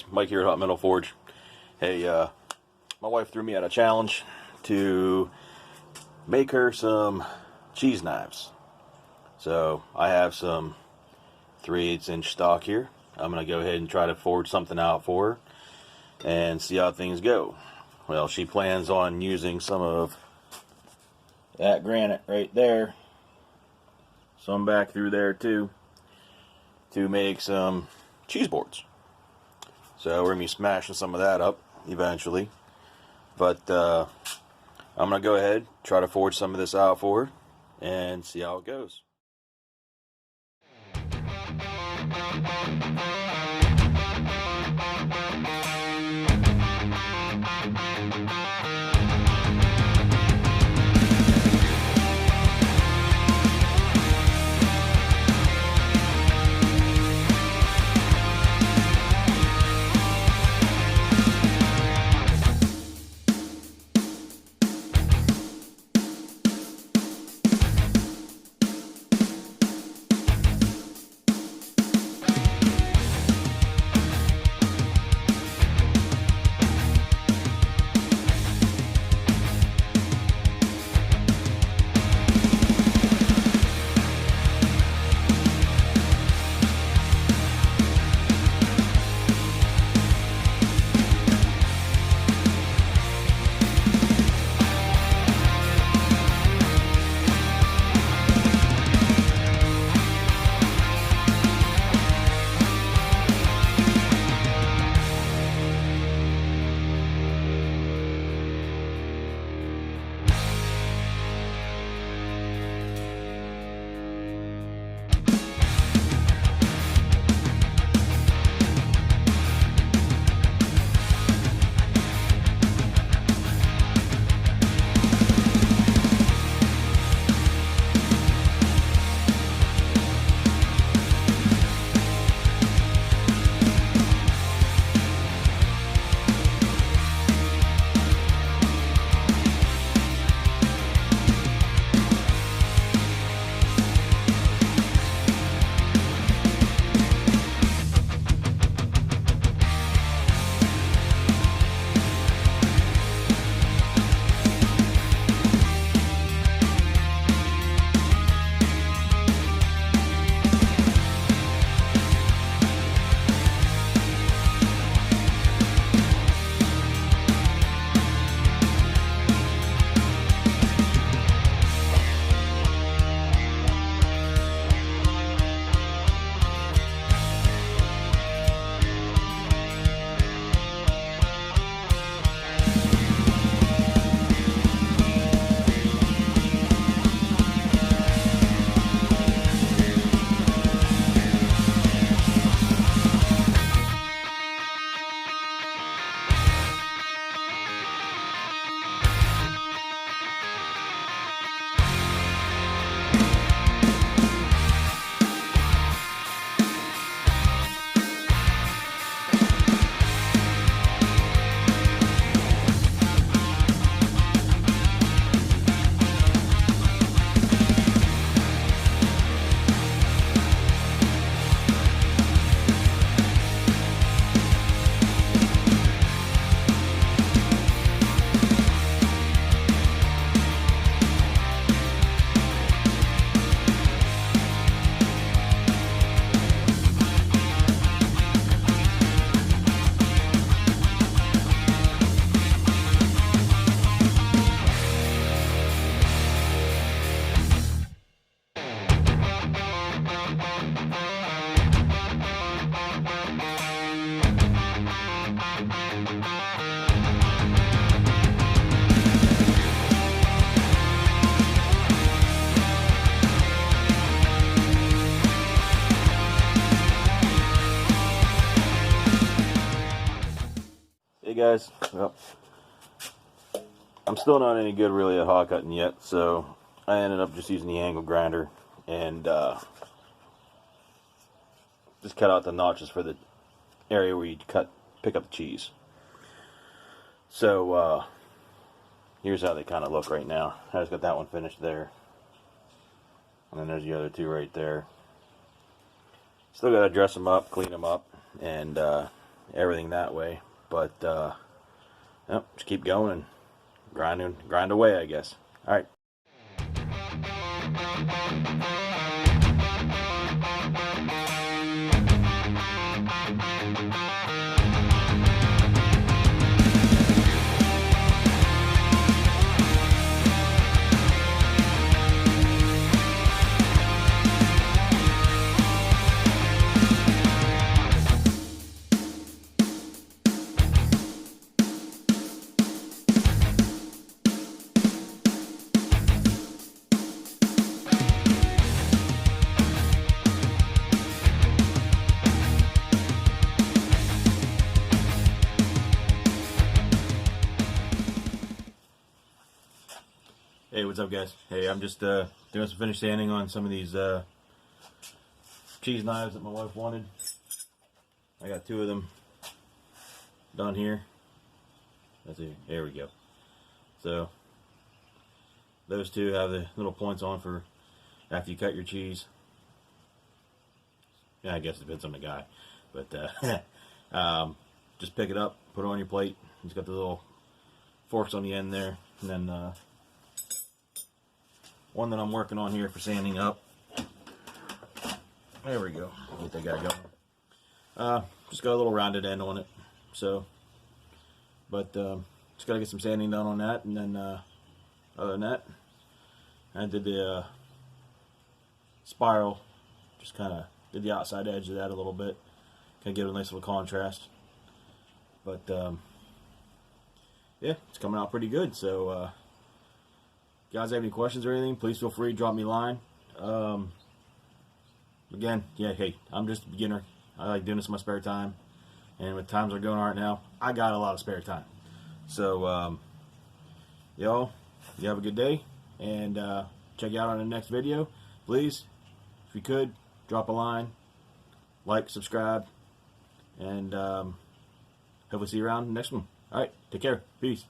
guys, Mike here at Hot Metal Forge. Hey, my wife threw me out a challenge to make her some cheese knives. So I have some 3/8 inch stock here. I'm going to go ahead and try to forge something out for her and see how things go. Well, she plans on using some of that granite right there, some back through there too, to make some cheese boards. So we're going to be smashing some of that up eventually. But I'm going to go ahead, try to forge some of this out for her, and see how it goes. Hey guys, well, I'm still not any good really at hot cutting yet, so I ended up just using the angle grinder and just cut out the notches for the area where you pick up the cheese. So here's how they kind of look right now. I just got that one finished there, and then there's the other two right there. Still got to dress them up, clean them up, and everything that way. But yep, just keep going and grind away, I guess. All right. Hey, what's up, guys? Hey, I'm just doing some finish sanding on some of these cheese knives that my wife wanted. I got 2 of them done here. Let's see. There we go. So those 2 have the little points on for after you cut your cheese. Yeah, I guess it depends on the guy, but just pick it up, put it on your plate. It's got the little forks on the end there, and then one that I'm working on here for sanding up. There we go. Get that guy going. Just got a little rounded end on it. So, but just gotta get some sanding done on that, and then other than that, I did the spiral. Just kind of did the outside edge of that a little bit, kind of give it a nice little contrast. But yeah, it's coming out pretty good. So. If you guys have any questions or anything, please feel free to drop me a line. Again, yeah, hey, I'm just a beginner. I like doing this in my spare time. And with times are going on right now, I got a lot of spare time. So, y'all, you have a good day. And check you out on the next video. Please, if you could, drop a line, like, subscribe, and hopefully see you around the next one. All right, take care. Peace.